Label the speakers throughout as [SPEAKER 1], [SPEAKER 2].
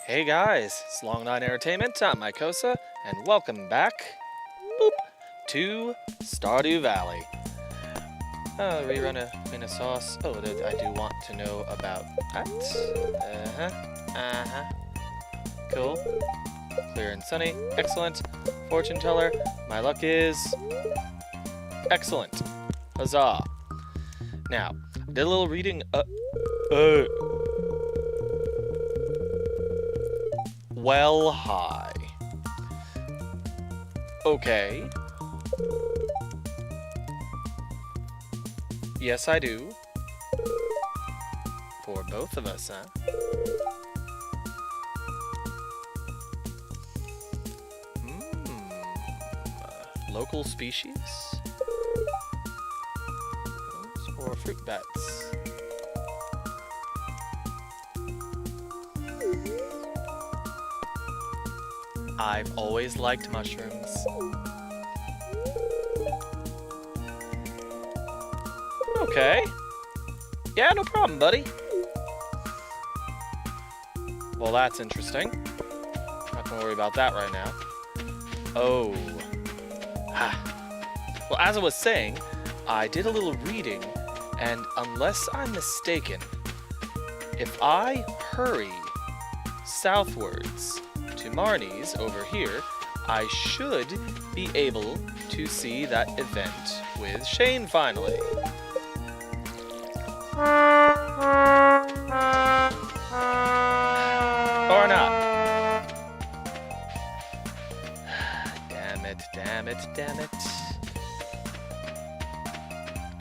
[SPEAKER 1] Hey guys, it's Long Nine Entertainment, I'm Mycosa, and welcome back boop, to Stardew Valley. Rerun a Queen of Sauce. Oh, I do want to know about that. Cool. Clear and sunny. Excellent. Fortune teller. My luck is excellent. Huzzah. Now, I did a little reading. Well, hi. Okay. Yes, I do. For both of us, huh? Local species? Or fruit bats? I've always liked mushrooms. Okay. Yeah, no problem, buddy. Well, that's interesting. Not gonna worry about that right now. Oh. Well, as I was saying, I did a little reading, and unless I'm mistaken, if I hurry southwards to Marnie's over here, I should be able to see that event with Shane finally. Or not. Damn it, damn it, damn it.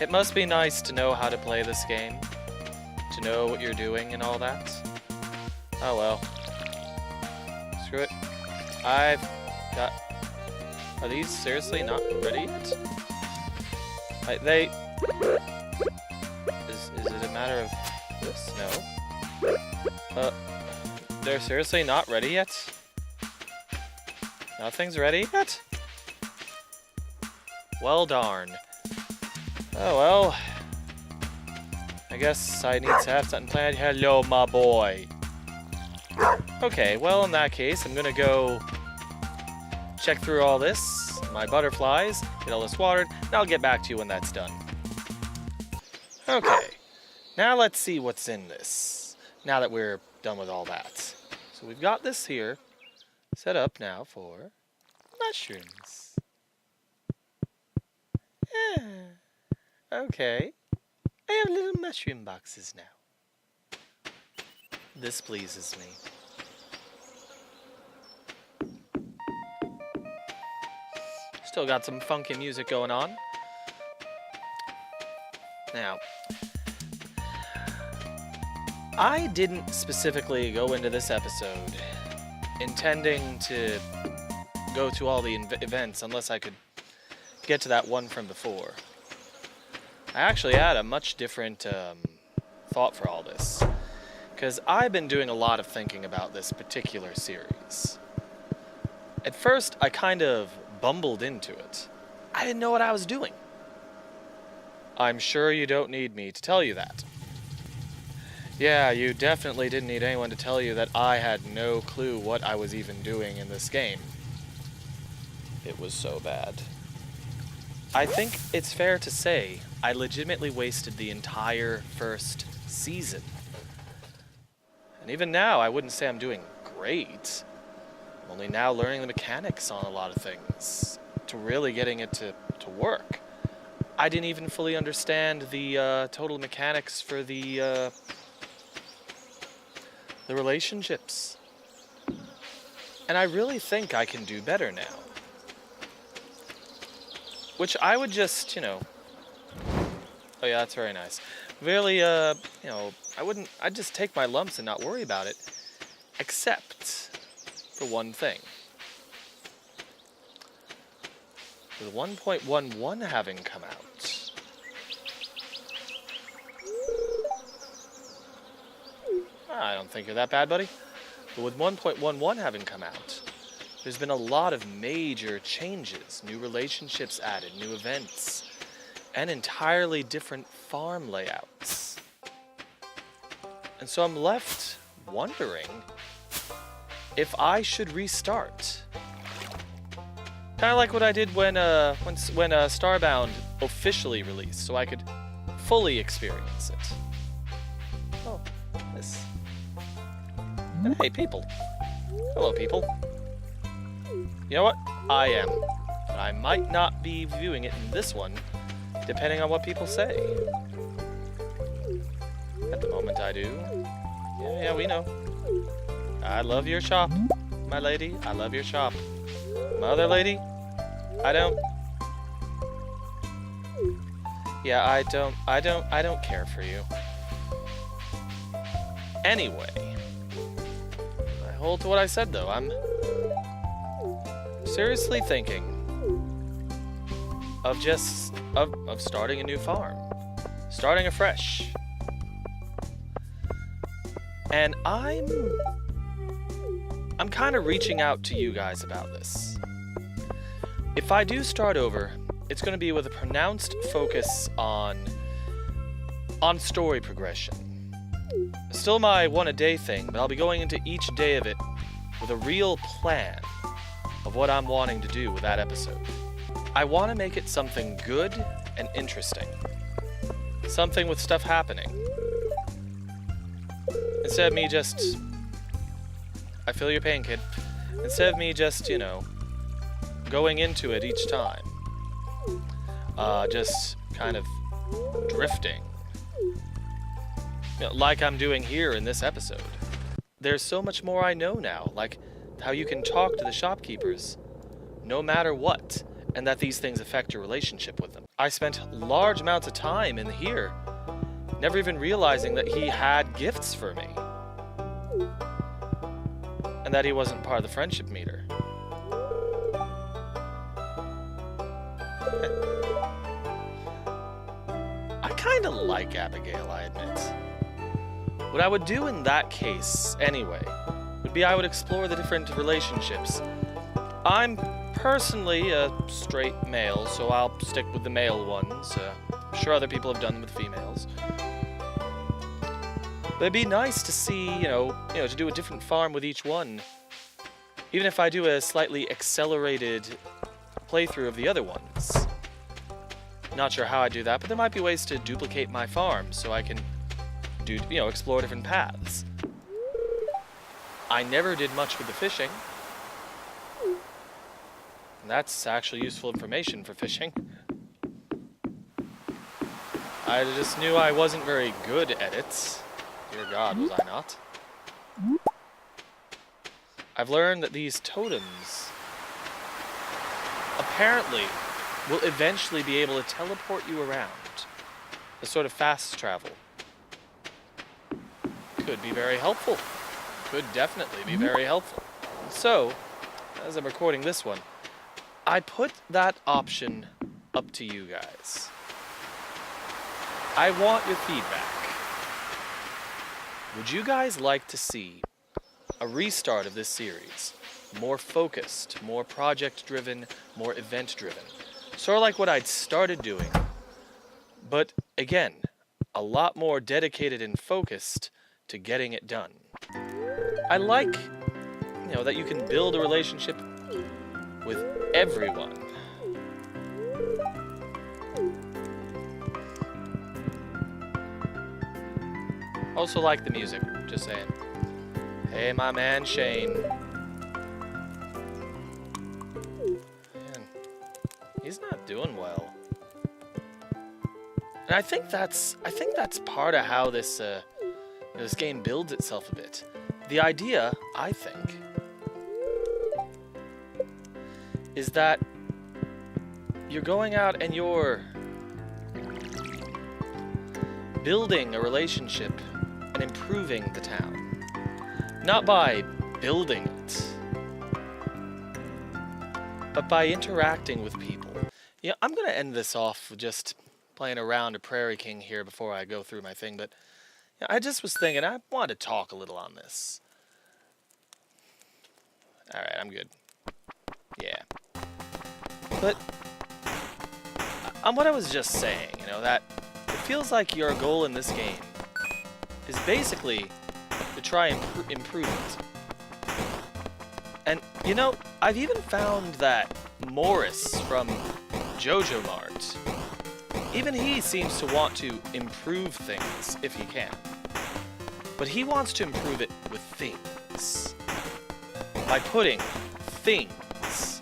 [SPEAKER 1] It must be nice to know how to play this game, to know what you're doing and all that. Oh well. Screw it. I've got... Are these seriously not ready yet? Is it a matter of this? No. They're seriously not ready yet? Nothing's ready yet? Well darn. Oh well. I guess I need to have something planned. Hello, my boy. Okay, well in that case, I'm gonna go check through all this, my butterflies, get all this watered, and I'll get back to you when that's done. Okay, now let's see what's in this, now that we're done with all that. So we've got this here, set up now for mushrooms. Yeah. Okay, I have little mushroom boxes now. This pleases me. Still got some funky music going on. Now, I didn't specifically go into this episode intending to go to all the events unless I could get to that one from before. I actually had a much different thought for all this, because I've been doing a lot of thinking about this particular series. At first, I kind of bumbled into it. I didn't know what I was doing. I'm sure you don't need me to tell you that. Yeah, you definitely didn't need anyone to tell you that I had no clue what I was even doing in this game. It was so bad. I think it's fair to say I legitimately wasted the entire first season. And even now, I wouldn't say I'm doing great. I'm only now learning the mechanics on a lot of things, to really getting it to work. I didn't even fully understand the total mechanics for the relationships. And I really think I can do better now. Which I would just, oh yeah, that's very nice. Really, I'd just take my lumps and not worry about it. Except for one thing. With 1.11 having come out. I don't think you're that bad, buddy. But with 1.11 having come out, there's been a lot of major changes. New relationships added, new events, and entirely different farm layouts. And so I'm left wondering, if I should restart. Kind of like what I did when Starbound officially released, so I could fully experience it. Oh, this. And hey, people. Hello, people. You know what? I am. I might not be viewing it in this one, depending on what people say. At the moment, I do. Yeah, we know. I love your shop, my lady. I love your shop. My other lady, I don't. Yeah, I don't care for you. Anyway, I hold to what I said, though. I'm seriously thinking of of starting a new farm, starting afresh. And I'm kind of reaching out to you guys about this. If I do start over, it's going to be with a pronounced focus on story progression. Still my one-a-day thing, but I'll be going into each day of it with a real plan of what I'm wanting to do with that episode. I want to make it something good and interesting. Something with stuff happening. Instead of me just... I feel your pain, kid. Instead of me just, you know, going into it each time. Just kind of drifting. You know, like I'm doing here in this episode. There's so much more I know now, like how you can talk to the shopkeepers, no matter what, and that these things affect your relationship with them. I spent large amounts of time in here, never even realizing that he had gifts for me. And that he wasn't part of the friendship meter. I kinda like Abigail, I admit. What I would do in that case, anyway, would be I would explore the different relationships. I'm personally a straight male, so I'll stick with the male ones. I'm sure other people have done them with females. But it'd be nice to see, you know, to do a different farm with each one. Even if I do a slightly accelerated playthrough of the other ones. Not sure how I do that, but there might be ways to duplicate my farm so I can do, explore different paths. I never did much with the fishing. And that's actually useful information for fishing. I just knew I wasn't very good at it. Dear God, was I not? I've learned that these totems apparently will eventually be able to teleport you around. A sort of fast travel. Could be very helpful. Could definitely be very helpful. So, as I'm recording this one, I put that option up to you guys. I want your feedback. Would you guys like to see a restart of this series? More focused, more project-driven, more event-driven. Sort of like what I'd started doing. But, again, a lot more dedicated and focused to getting it done. I like, that you can build a relationship with everyone. Also like the music, just saying. Hey, my man Shane. Man, he's not doing well. And I think that's part of how this this game builds itself a bit. The idea, I think, is that you're going out and you're building a relationship and improving the town. Not by building it, but by interacting with people. I'm going to end this off with just playing around a Prairie King here before I go through my thing, but I just was thinking I wanted to talk a little on this. Alright, I'm good. Yeah. But, on what I was just saying, that it feels like your goal in this game is basically to try and improve it. You know, I've even found that Morris from Jojo Mart, even he seems to want to improve things if he can. But he wants to improve it with things. By putting things.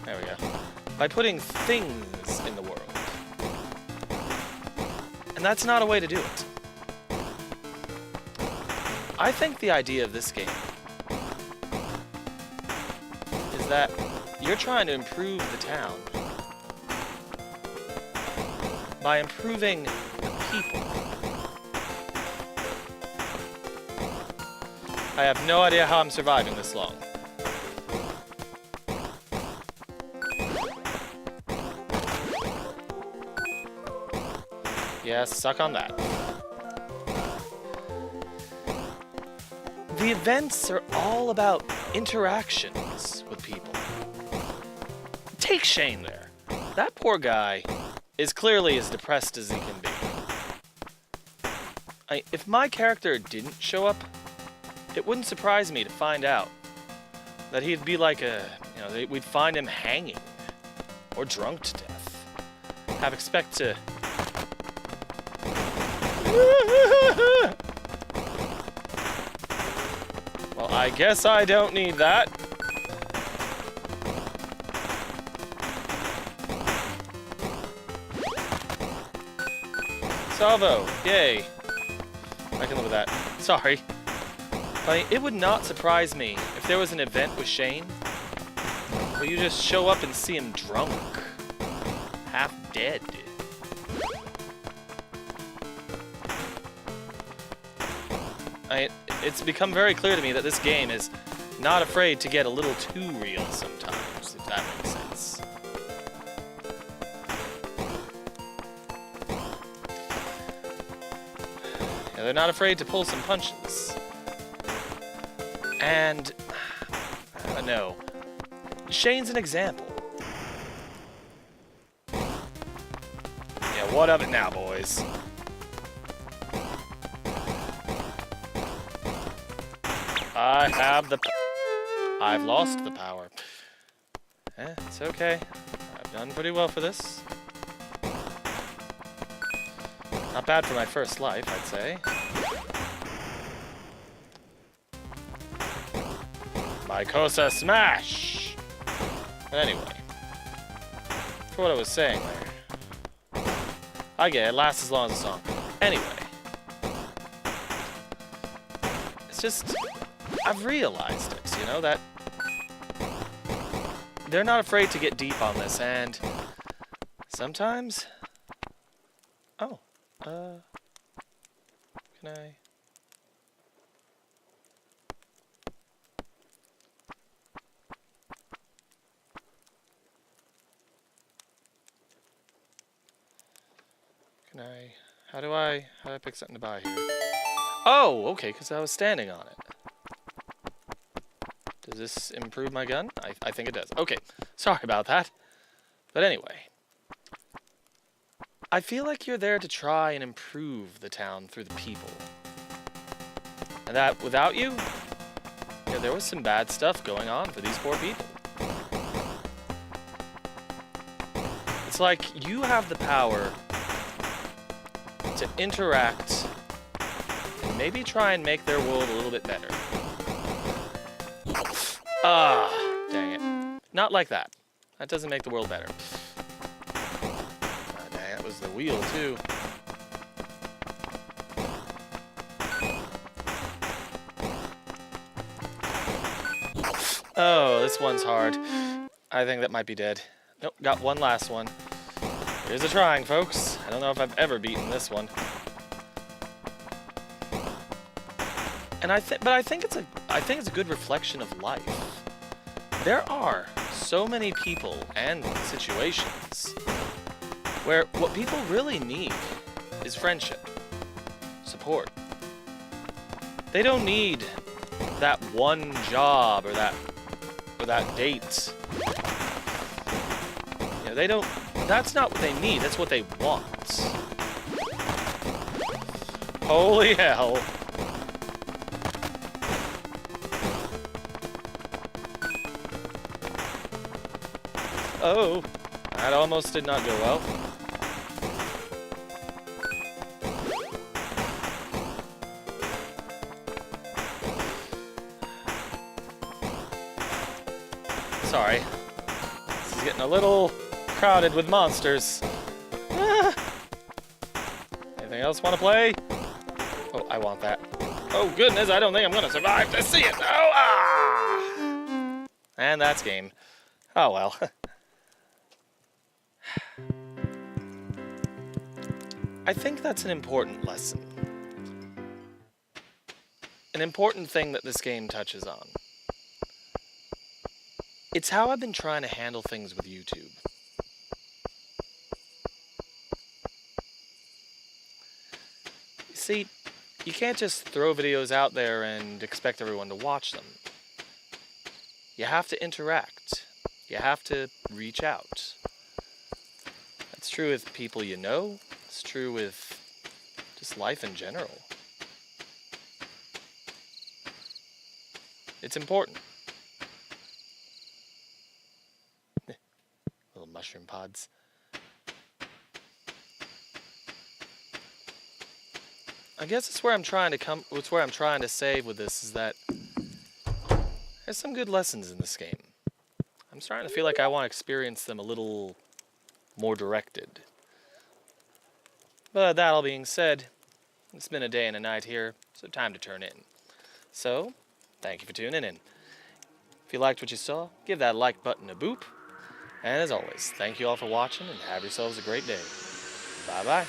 [SPEAKER 1] There we go. By putting things in the world. And that's not a way to do it. I think the idea of this game is that you're trying to improve the town by improving the people. I have no idea how I'm surviving this long. Yeah, suck on that. The events are all about interactions with people. Take Shane there. That poor guy is clearly as depressed as he can be. If my character didn't show up, it wouldn't surprise me to find out that he'd be like we'd find him hanging or drunk to death. Expect to... Well, I guess I don't need that. Salvo, yay. I can live with that. Sorry. It would not surprise me if there was an event with Shane where you just show up and see him drunk, half dead. It's become very clear to me that this game is not afraid to get a little too real sometimes, if that makes sense. Yeah, they're not afraid to pull some punches. And, no. Shane's an example. Yeah, what of it now, boys? I have the... I've lost the power. It's okay. I've done pretty well for this. Not bad for my first life, I'd say. Mycosa smash! Anyway. For what I was saying there. I get it, it lasts as long as the song. Anyway. It's just... I've realized it, you know, that they're not afraid to get deep on this, and sometimes... Oh, can I... How do I pick something to buy here? Oh, okay, because I was standing on it. Does this improve my gun? I think it does. Okay, sorry about that. But anyway. I feel like you're there to try and improve the town through the people. And that without you, yeah, there was some bad stuff going on for these poor people. It's like you have the power to interact and maybe try and make their world a little bit better. Ah, dang it. Not like that. That doesn't make the world better. Ah, dang, that was the wheel, too. Oh, this one's hard. I think that might be dead. Nope, got one last one. Here's a trying, folks. I don't know if I've ever beaten this one. And I think it's a good reflection of life. There are so many people and situations where what people really need is friendship, support. They don't need that one job or that date. You know, they don't. That's not what they need. That's what they want. Holy hell! Uh-oh. That almost did not go well. Sorry. This is getting a little crowded with monsters. Ah. Anything else want to play? Oh, I want that. Oh, goodness, I don't think I'm going to survive to see it. Oh, ah! And that's game. Oh, well. I think that's an important lesson. An important thing that this game touches on. It's how I've been trying to handle things with YouTube. You see, you can't just throw videos out there and expect everyone to watch them. You have to interact. You have to reach out. That's true with people you know. It's true with just life in general. It's important. Little mushroom pods. I guess it's where I'm trying to save with this is that there's some good lessons in this game. I'm starting to feel like I want to experience them a little more directed. But that all being said, it's been a day and a night here, so time to turn in. So, thank you for tuning in. If you liked what you saw, give that like button a boop. And as always, thank you all for watching and have yourselves a great day. Bye-bye.